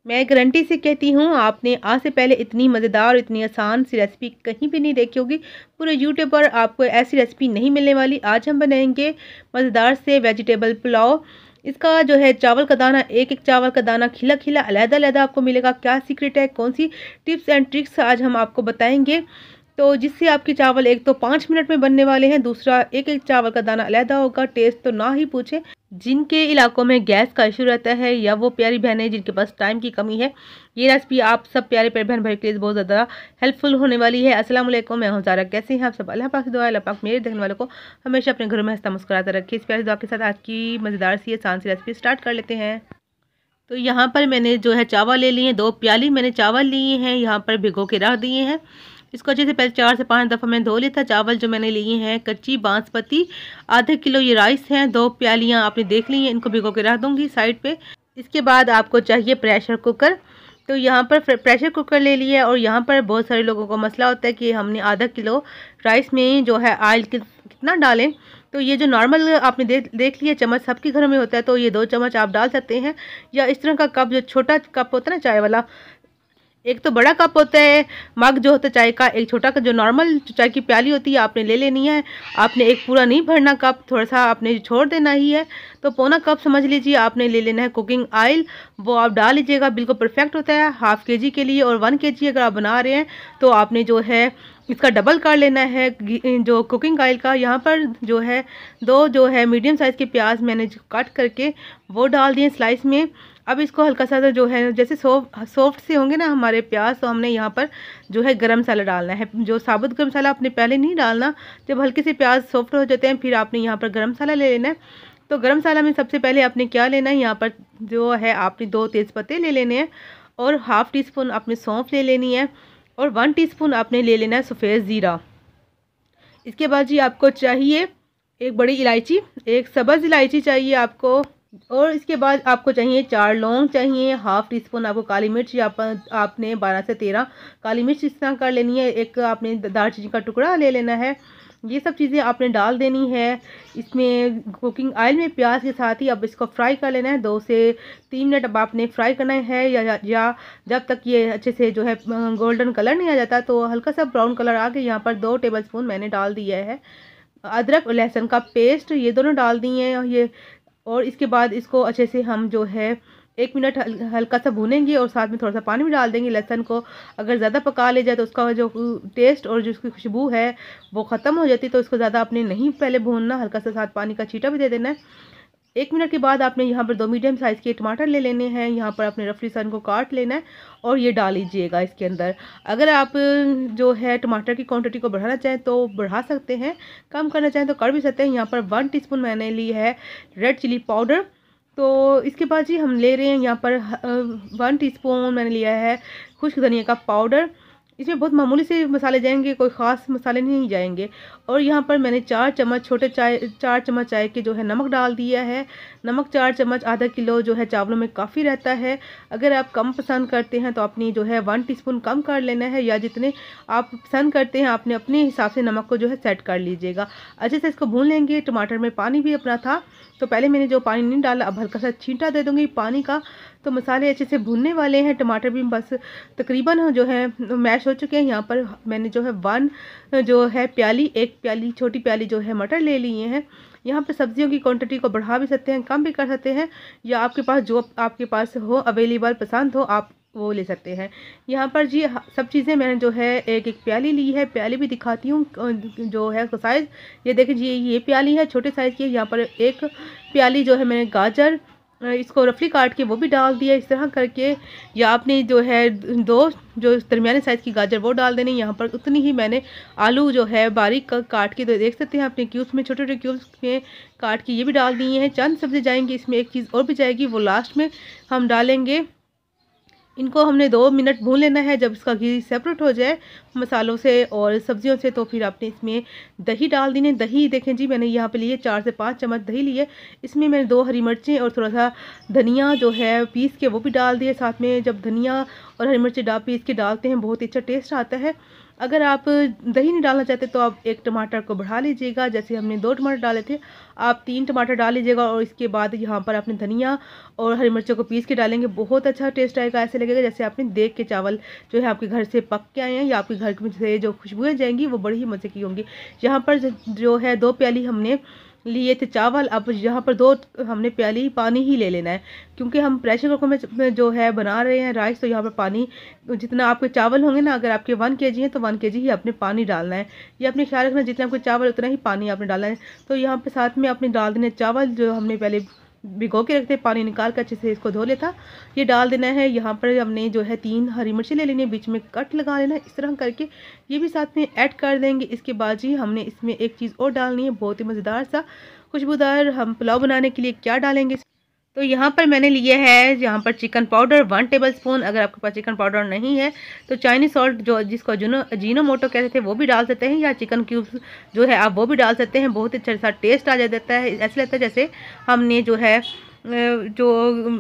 मैं गारंटी से कहती हूँ आपने आज से पहले इतनी मज़ेदार और इतनी आसान सी रेसिपी कहीं भी नहीं देखी होगी। पूरे यूट्यूब पर आपको ऐसी रेसिपी नहीं मिलने वाली। आज हम बनाएंगे मज़ेदार से वेजिटेबल पुलाव। इसका जो है चावल का दाना, एक एक चावल का दाना खिला खिला अलग-अलग आपको मिलेगा। क्या सीक्रेट है, कौन सी टिप्स एंड ट्रिक्स आज हम आपको बताएंगे, तो जिससे आपके चावल एक तो 5 मिनट में बनने वाले हैं, दूसरा एक एक चावल का दाना अलहदा होगा। टेस्ट तो ना ही पूछे। जिनके इलाकों में गैस का इशू रहता है या वो प्यारी बहनें जिनके पास टाइम की कमी है, ये रेसिपी आप सब प्यारे प्यारे बहन भाई के लिए बहुत ज़्यादा हेल्पफुल होने वाली है। अस्सलाम वालेकुम, मैं हूं ज़ारा। कैसे हैं आप सब? अल्लाह पाक की दुआ, अल्लाह पाक मेरे देखने वालों को हमेशा अपने घरों में हंसता मुस्कुराता रखे। इस प्यारी दुआ के साथ आज की मज़ेदार सी आसान सी रेसिपी स्टार्ट कर लेते हैं। तो यहाँ पर मैंने जो है चावल ले लिए हैं, 2 प्याली मैंने चावल लिए हैं, यहाँ पर भिगो के रख दिए हैं। इसको अच्छे से पहले 4 से 5 दफ़ा मैंने धो लिया था। चावल जो मैंने लिए हैं कच्ची बासमती, आधा किलो ये राइस हैं, 2 प्यालियाँ आपने देख ली हैं, इनको भिगो के रख दूँगी साइड पे। इसके बाद आपको चाहिए प्रेशर कुकर। तो यहाँ पर प्रेशर कुकर ले लिया है और यहाँ पर बहुत सारे लोगों को मसला होता है कि हमने आधा किलो राइस में जो है ऑयल कितना डालें। तो ये जो नॉर्मल आपने देख लिया चम्मच, सबके घरों में होता है, तो ये 2 चम्मच आप डाल सकते हैं। या इस तरह का कप, जो छोटा कप होता है ना चाय वाला, एक तो बड़ा कप होता है मग जो होता है चाय का, एक छोटा का जो नॉर्मल चाय की प्याली होती है आपने ले लेनी है। आपने एक पूरा नहीं भरना कप, थोड़ा सा आपने छोड़ देना ही है। तो पौना कप समझ लीजिए आपने ले लेना है कुकिंग ऑयल, वो आप डाल लीजिएगा। बिल्कुल परफेक्ट होता है हाफ केजी के लिए, और 1 केजी अगर आप बना रहे हैं तो आपने जो है इसका डबल कर लेना है जो कुकिंग ऑयल का। यहाँ पर जो है 2 जो है मीडियम साइज़ के प्याज मैंने कट करके वो डाल दिए स्लाइस में। अब इसको हल्का सा जो है जैसे सॉफ्ट से होंगे ना हमारे प्याज, तो हमने यहाँ पर जो है गरम मसाला डालना है। जो साबुत गरम मसाला आपने पहले नहीं डालना, जब हल्के से प्याज सॉफ्ट हो जाते हैं फिर आपने यहाँ पर गरम मसाला ले लेना है। तो गरम मसाला में सबसे पहले आपने क्या लेना है, यहाँ पर जो है आपने 2 तेज़पत्ते ले लेने हैं, और हाफ़ टी स्पून आपने सौंफ ले लेनी है, और 1 टीस्पून आपने ले लेना है सफ़ेद ज़ीरा। इसके बाद जी आपको चाहिए एक बड़ी इलायची, एक सब्ज़ इलायची चाहिए आपको, और इसके बाद आपको चाहिए 4 लौंग चाहिए, हाफ़ टी स्पून आपको काली मिर्च, या आपने 12 से 13 काली मिर्च इस तरह कर लेनी है। एक आपने दालचीनी का टुकड़ा ले लेना है। ये सब चीज़ें आपने डाल देनी है इसमें कुकिंग ऑयल में प्याज के साथ ही। अब इसको फ्राई कर लेना है 2 से 3 मिनट। अब आपने फ्राई करना है या जब तक ये अच्छे से जो है गोल्डन कलर नहीं आ जाता, तो हल्का सा ब्राउन कलर आ गया। यहाँ पर 2 टेबलस्पून मैंने डाल दिया है अदरक और लहसुन का पेस्ट, ये दोनों डाल दिए हैं ये। और इसके बाद इसको अच्छे से हम जो है 1 मिनट हल्का सा भूनेंगे, और साथ में थोड़ा सा पानी भी डाल देंगे। लहसुन को अगर ज़्यादा पका ले जाए तो उसका जो टेस्ट और जो उसकी खुशबू है वो ख़त्म हो जाती है, तो इसको ज़्यादा आपने नहीं पहले भूनना, हल्का सा साथ पानी का छींटा भी दे देना है। 1 मिनट के बाद आपने यहाँ पर 2 मीडियम साइज़ के टमाटर ले लेने हैं। यहाँ पर आपने रफली सन को काट लेना है और ये डाल लीजिएगा इसके अंदर। अगर आप जो है टमाटर की क्वांटिटी को बढ़ाना चाहें तो बढ़ा सकते हैं, कम करना चाहें तो कर भी सकते हैं। यहाँ पर 1 टीस्पून मैंने ली है रेड चिली पाउडर। तो इसके बाद जी हम ले रहे हैं यहाँ पर 1 टीस्पून मैंने लिया है खुश्क धनिया का पाउडर। इसमें बहुत मामूली से मसाले जाएंगे, कोई ख़ास मसाले नहीं जाएंगे। और यहाँ पर मैंने 4 चम्मच 4 चम्मच चाय के जो है नमक डाल दिया है। नमक 4 चम्मच, आधा किलो जो है चावलों में काफ़ी रहता है। अगर आप कम पसंद करते हैं तो अपनी जो है 1 टीस्पून कम कर लेना है, या जितने आप पसंद करते हैं आपने अपने हिसाब से नमक को जो है सेट कर लीजिएगा। अच्छे से इसको भून लेंगे। टमाटर में पानी भी अपना था, तो पहले मैंने जो पानी नहीं डाला, अब हल्का सा छींटा दे दूँगी पानी का। तो मसाले अच्छे से भुनने वाले हैं, टमाटर भी बस तकरीबन जो है मैश हो चुके हैं। यहाँ पर मैंने जो है 1 जो है प्याली, 1 प्याली छोटी प्याली जो है मटर ले लिए हैं। यहाँ पे सब्जियों की क्वांटिटी को बढ़ा भी सकते हैं, कम भी कर सकते हैं, या आपके पास जो आपके पास हो अवेलेबल पसंद हो आप वो ले सकते हैं। यहाँ पर जी सब चीज़ें मैंने जो है एक एक प्याली ली है। प्याली भी दिखाती हूँ जो है उसका साइज़। ये देखिए जी, ये प्याली है छोटे साइज़ की। यहाँ पर 1 प्याली जो है मैंने गाजर, इसको रफली काट के वो भी डाल दिया इस तरह करके। या आपने जो है 2 जो दरमियाने साइज़ की गाजर वो डाल देनी। यहाँ पर उतनी ही मैंने आलू जो है बारीक काट के, तो देख सकते हैं अपने क्यूब्स में, छोटे छोटे क्यूब्स में काट के ये भी डाल दिए हैं। चंद सब्ज़ी जाएंगी इसमें, एक चीज़ और भी जाएगी वो लास्ट में हम डालेंगे। इनको हमने 2 मिनट भून लेना है। जब इसका घी सेपरेट हो जाए मसालों से और सब्जियों से, तो फिर आपने इसमें दही डाल देनी। दही देखें जी, मैंने यहाँ पे लिए 4 से 5 चम्मच दही लिए। इसमें मैंने 2 हरी मिर्चें और थोड़ा सा धनिया जो है पीस के वो भी डाल दिए साथ में। जब धनिया और हरी मिर्चें पीस के डालते हैं बहुत ही अच्छा टेस्ट आता है। अगर आप दही नहीं डालना चाहते तो आप 1 टमाटर को बढ़ा लीजिएगा, जैसे हमने 2 टमाटर डाले थे आप 3 टमाटर डाल लीजिएगा। और इसके बाद यहाँ पर आपने धनिया और हरी मिर्चों को पीस के डालेंगे, बहुत अच्छा टेस्ट आएगा। ऐसे लगेगा जैसे आपने देख के चावल जो है आपके घर से पक के आए हैं या आपके घर में से जो खुशबुएं जाएंगी वो बड़ी ही मज़े की होंगी। यहाँ पर जो है 2 प्याली हमने लिए थे चावल, अब यहाँ पर 2 हमने प्याली पानी ही ले लेना है, क्योंकि हम प्रेशर कुकर में जो है बना रहे हैं राइस। तो यहाँ पर पानी जितना आपके चावल होंगे ना, अगर आपके 1 kg हैं तो 1 kg ही आपने पानी डालना है। ये अपने ख्याल रखना, जितना आपके चावल उतना ही पानी आपने डालना है। तो यहाँ पर साथ में आपने डाल देने चावल जो हमने पहले भिगो के रखते, पानी निकाल कर अच्छे से इसको धो लेता, ये डाल देना है। यहाँ पर हमने जो है 3 हरी मिर्ची ले लेनी है, बीच में कट लगा लेना है इस तरह करके, ये भी साथ में ऐड कर देंगे। इसके बाद जी हमने इसमें एक चीज़ और डालनी है, बहुत ही मज़ेदार सा खुशबूदार। हम पुलाव बनाने के लिए क्या डालेंगे, तो यहाँ पर मैंने लिए है यहाँ पर चिकन पाउडर 1 टेबलस्पून। अगर आपके पास चिकन पाउडर नहीं है तो चाइनीज सॉल्ट जो जिसको अजीनोमोटो कहते थे वो भी डाल सकते हैं, या चिकन क्यूब्स जो है आप वो भी डाल सकते हैं। बहुत ही अच्छा सा टेस्ट आ जाता है, ऐसा लगता है जैसे हमने जो है जो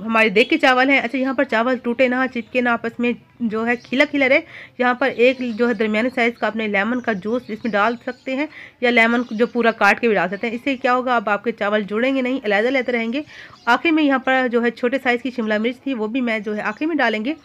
हमारे देख के चावल हैं। अच्छा, यहाँ पर चावल टूटे ना, चिपके ना, आपस में जो है खिला खिला रहे। यहाँ पर एक जो है दरमियाने साइज़ का अपने लेमन का जूस इसमें डाल सकते हैं, या लेमन जो पूरा काट के भी डाल सकते हैं। इससे क्या होगा, अब आपके चावल जुड़ेंगे नहीं, अलग-अलग रहेंगे। आखिर में यहाँ पर जो है छोटे साइज़ की शिमला मिर्च थी वो भी मैं जो है आखिर में डालेंगे,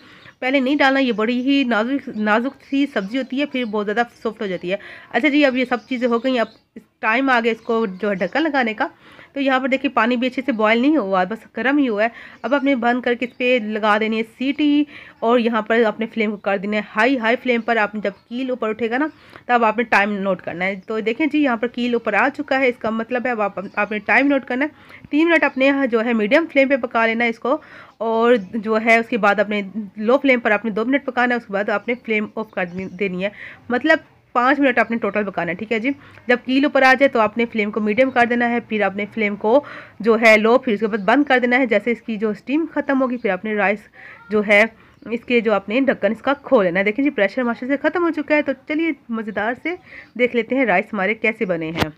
पहले नहीं डालना। ये बड़ी ही नाजुक सी सब्ज़ी होती है, फिर बहुत ज़्यादा सॉफ्ट हो जाती है। अच्छा जी, अब ये सब चीज़ें हो गई, अब टाइम आ गया इसको जो है ढक्कन लगाने का। तो यहाँ पर देखिए पानी भी अच्छे से बॉयल नहीं हुआ, बस गर्म ही हुआ है। अब आपने बंद करके इस पर लगा देनी है सीटी, और यहाँ पर अपने फ्लेम को कर देना है हाई फ्लेम पर। आपने जब कील ऊपर उठेगा ना तब आपने टाइम नोट करना है। तो देखें जी यहाँ पर कील ऊपर आ चुका है, इसका मतलब है अब आपने टाइम नोट करना है। 3 मिनट अपने जो है मीडियम फ्लेम पे पका लेना है इसको, और जो है उसके बाद अपने लो फ्लेम पर आपने 2 मिनट पकाना है। उसके बाद आपने फ्लेम ऑफ कर देनी है, मतलब 5 मिनट आपने टोटल पकाना है, ठीक है जी। जब कील ऊपर आ जाए तो आपने फ्लेम को मीडियम कर देना है, फिर आपने फ्लेम को जो है लो, फिर उसके बाद बंद कर देना है। जैसे इसकी जो स्टीम खत्म होगी फिर आपने राइस जो है इसके जो आपने ढक्कन इसका खोल लेना है। देखिए जी प्रेशर माशा से ख़त्म हो चुका है। तो चलिए मज़ेदार से देख लेते हैं राइस हमारे कैसे बने हैं।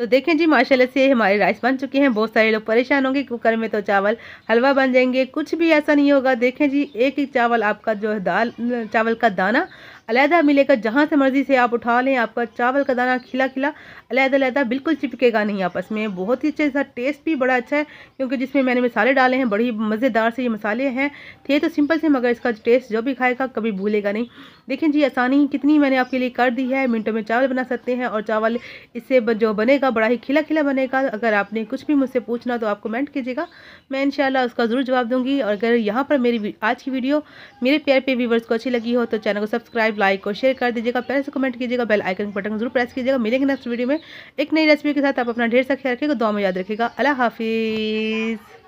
तो देखें जी माशाल्लाह से हमारे राइस बन चुके हैं। बहुत सारे लोग परेशान होंगे, कुकर में तो चावल हलवा बन जाएंगे, कुछ भी ऐसा नहीं होगा। देखें जी एक ही चावल आपका जो है चावल का दाना अलहदा मिलेगा, जहाँ से मर्ज़ी से आप उठा लें, आपका चावल का दाना खिला खिला अलहदा बिल्कुल चिपकेगा नहीं आपस में। बहुत ही अच्छे सा टेस्ट भी बड़ा अच्छा है, क्योंकि जिसमें मैंने मसाले डाले हैं बड़ी मज़ेदार से ये मसाले हैं। थे तो सिंपल से, मगर इसका टेस्ट जो भी खाएगा कभी भूलेगा नहीं। देखें जी आसानी कितनी मैंने आपके लिए कर दी है, मिनटों में चावल बना सकते हैं। और चावल इससे जो बनेगा बड़ा ही खिला खिला बनेगा। अगर आपने कुछ भी मुझसे पूछना तो आप कमेंट कीजिएगा, मैं इंशाल्लाह उसका ज़रूर जवाब दूंगी। और अगर यहाँ पर मेरी आज की वीडियो मेरे प्यारे व्यूवर्स को अच्छी लगी हो तो चैनल को सब्सक्राइब, लाइक और शेयर कर दीजिएगा। पहले से कमेंट कीजिएगा, बेल आइकन बटन जरूर प्रेस कीजिएगा। मिलेंगे नेक्स्ट वीडियो में एक नई रेसिपी के साथ। आप अपना ढेर सा ख्याल रखिएगा, दुआ में याद रखिएगा। अल्लाह हाफिज़।